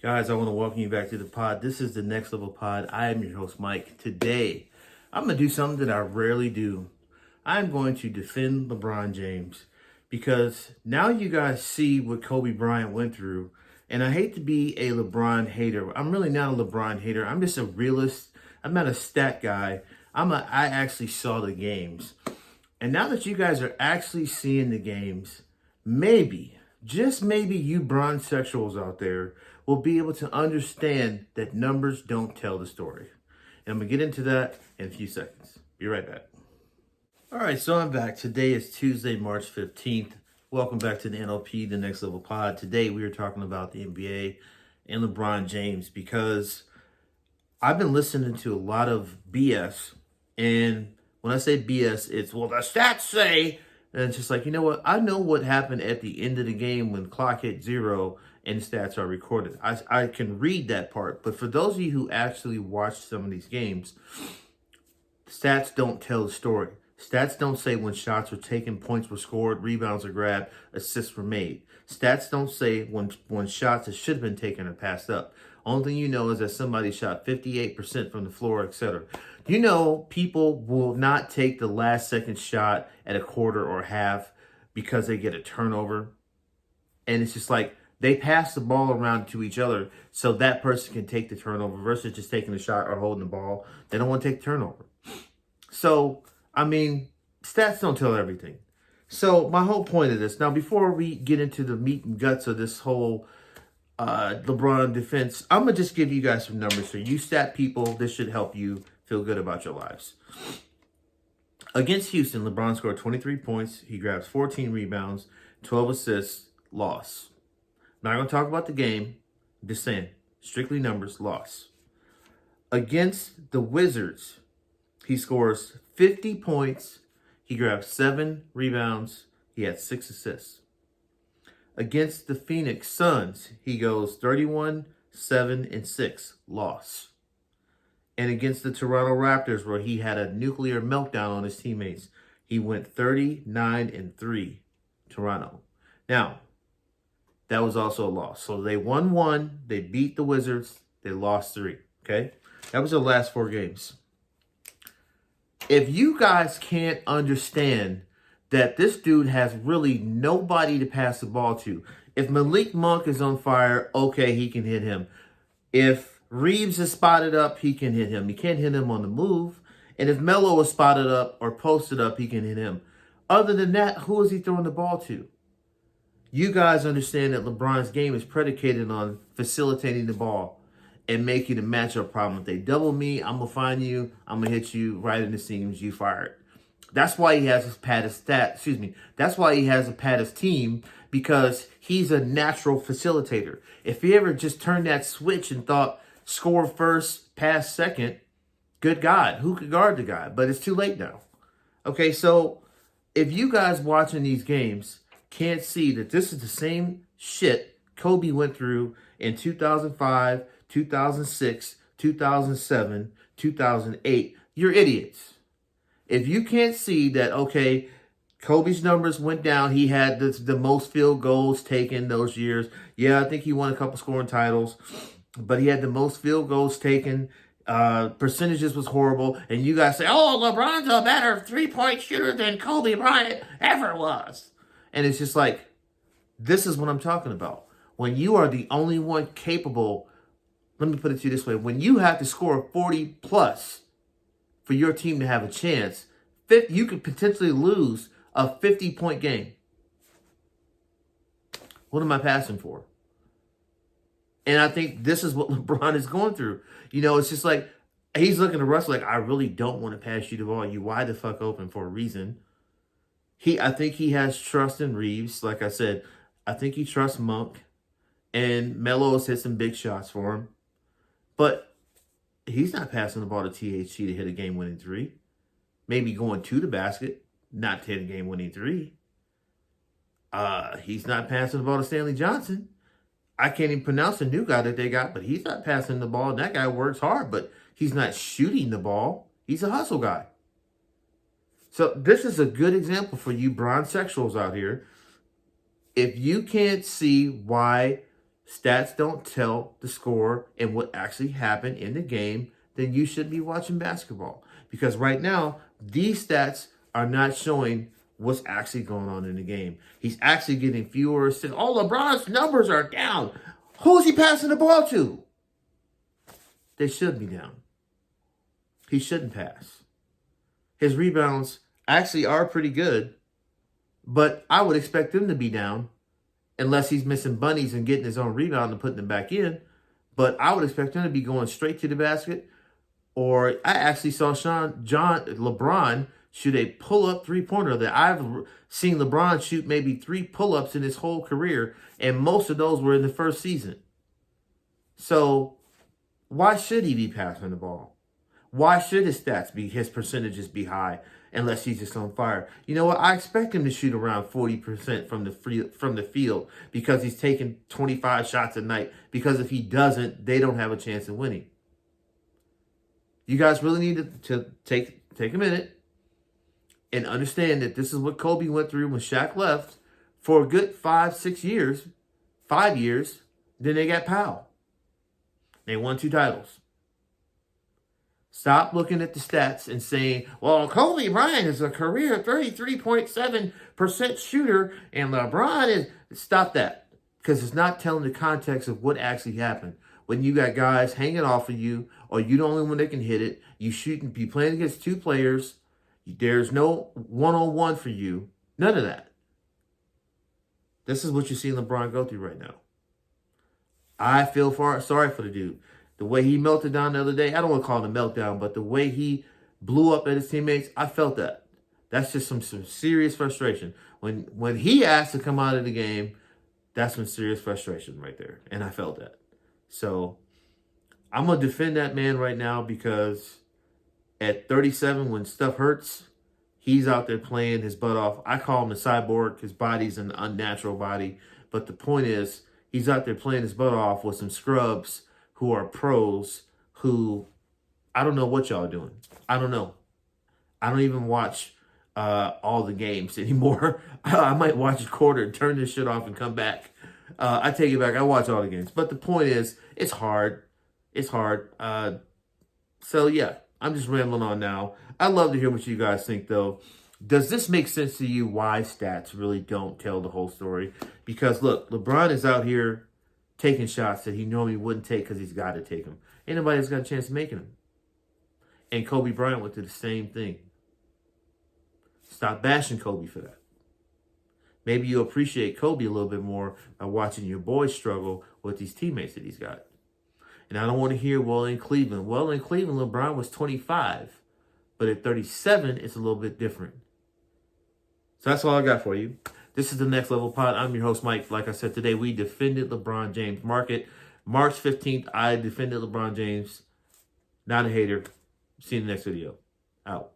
Guys, I want to welcome you back to the pod. This is the Next Level Pod. I am your host, Mike. Today, I'm going to do something that I rarely do. I'm going to defend LeBron James because now you guys see what Kobe Bryant went through. And I hate to be a LeBron hater. I'm really not a LeBron hater. I'm just a realist. I'm not a stat guy. I actually saw the games. And now that you guys are actually seeing the games, maybe, just maybe you bronze sexuals out there will be able to understand that numbers don't tell the story. And I'm going to get into that in a few seconds. Be right back. All right, so I'm back. Today is Tuesday, March 15th. Welcome back to the NLP, the Next Level Pod. Today we are talking about the NBA and LeBron James because I've been listening to a lot of BS. And when I say BS, it's, well, the stats say, and it's just like, you know what? I know what happened at the end of the game when clock hit zero and stats are recorded. I can read that part. But for those of you who actually watch some of these games, stats don't tell the story. Stats don't say when shots were taken, points were scored, rebounds were grabbed, assists were made. Stats don't say when shots that should have been taken are passed up. Only thing you know is that somebody shot 58% from the floor, etc. You know, people will not take the last second shot at a quarter or half because they get a turnover. And it's just like they pass the ball around to each other so that person can take the turnover versus just taking the shot or holding the ball. They don't want to take the turnover. So, I mean, stats don't tell everything. So my whole point of this, now before we get into the meat and guts of this whole LeBron defense, I'm going to just give you guys some numbers here. You stat people, this should help you feel good about your lives. Against Houston, LeBron scored 23 points. He grabs 14 rebounds, 12 assists, loss. I'm not going to talk about the game. I'm just saying, strictly numbers, loss. Against the Wizards, he scores 50 points. He grabs 7 rebounds. He had 6 assists. Against the Phoenix Suns, he goes 31, 7, and 6. Loss. And against the Toronto Raptors, where he had a nuclear meltdown on his teammates, he went 39 and 3. Toronto. Now, that was also a loss. So they won 1. They beat the Wizards. They lost 3. Okay? That was the last 4 games. If you guys can't understand that this dude has really nobody to pass the ball to. If Malik Monk is on fire, okay, he can hit him. If Reeves is spotted up, he can hit him. He can't hit him on the move. And if Melo is spotted up or posted up, he can hit him. Other than that, who is he throwing the ball to? You guys understand that LeBron's game is predicated on facilitating the ball and making a matchup problem. If they double me, I'm going to find you. I'm going to hit you right in the seams. You fired. That's why he has his padded That's why he has a padded team, because he's a natural facilitator. If he ever just turned that switch and thought score first, pass second, good God, who could guard the guy? But it's too late now. Okay, so if you guys watching these games can't see that this is the same shit Kobe went through in 2005, 2006, 2007, 2008, you're idiots. If you can't see that, okay, Kobe's numbers went down. He had the most field goals taken those years. Yeah, I think he won a couple scoring titles, but he had the most field goals taken. Percentages was horrible. And you guys say, oh, LeBron's a better three-point shooter than Kobe Bryant ever was. And it's just like, this is what I'm talking about. When you are the only one capable, let me put it to you this way. When you have to score 40 plus for your team to have a chance, you could potentially lose a 50-point game. What am I passing for? And I think this is what LeBron is going through. You know, it's just like, he's looking to Russ like, I really don't want to pass you the ball. You wide the fuck open for a reason. I think he has trust in Reeves. Like I said, I think he trusts Monk. And Melo has hit some big shots for him. But he's not passing the ball to THT to hit a game-winning 3. Maybe going to the basket, not to hit a game-winning 3. He's not passing the ball to Stanley Johnson. I can't even pronounce the new guy that they got, but he's not passing the ball. That guy works hard, but he's not shooting the ball. He's a hustle guy. So this is a good example for you bronze sexuals out here. If you can't see why stats don't tell the score and what actually happened in the game, then you should be watching basketball. Because right now, these stats are not showing what's actually going on in the game. He's actually getting fewer assists. Oh, LeBron's numbers are down. Who's he passing the ball to? They should be down. He shouldn't pass. His rebounds actually are pretty good, but I would expect them to be down unless he's missing bunnies and getting his own rebound and putting them back in. But I would expect him to be going straight to the basket. Or I actually saw LeBron shoot a pull-up three-pointer that I've seen LeBron shoot maybe 3 pull-ups in his whole career, and most of those were in the first season. So why should he be passing the ball? Why should his percentages be high unless he's just on fire? You know what? I expect him to shoot around 40% from the field because he's taking 25 shots a night. Because if he doesn't, they don't have a chance of winning. You guys really need to take a minute and understand that this is what Colby went through when Shaq left for a good 5 years. Then they got Powell. They won 2 titles. Stop looking at the stats and saying, well, Kobe Bryant is a career 33.7% shooter and LeBron is... Stop that. Because it's not telling the context of what actually happened. When you got guys hanging off of you, or you're the only one that can hit it, you playing against 2 players, there's no one-on-one for you. None of that. This is what you're seeing LeBron go through right now. I feel sorry for the dude. The way he melted down the other day, I don't want to call it a meltdown, but the way he blew up at his teammates, I felt that. That's just some serious frustration. When he asked to come out of the game, that's some serious frustration right there. And I felt that. So I'm going to defend that man right now because at 37, when stuff hurts, he's out there playing his butt off. I call him a cyborg. His body's an unnatural body. But the point is, he's out there playing his butt off with some scrubs who are pros who, I don't know what y'all are doing. I don't know. I don't even watch all the games anymore. I might watch a quarter and turn this shit off and come back. I take it back. I watch all the games. But the point is, it's hard. It's hard. So, yeah, I'm just rambling on now. I'd love to hear what you guys think, though. Does this make sense to you why stats really don't tell the whole story? Because, look, LeBron is out here taking shots that he normally wouldn't take because he's got to take them. Ain't nobody that's got a chance of making them. And Kobe Bryant went through the same thing. Stop bashing Kobe for that. Maybe you appreciate Kobe a little bit more by watching your boy struggle with these teammates that he's got. And I don't want to hear, well, in Cleveland. Well, in Cleveland, LeBron was 25. But at 37, it's a little bit different. So that's all I got for you. This is the Next Level Pod. I'm your host, Mike. Like I said, today we defended LeBron James. March 15th, I defended LeBron James. Not a hater. See you in the next video. Out.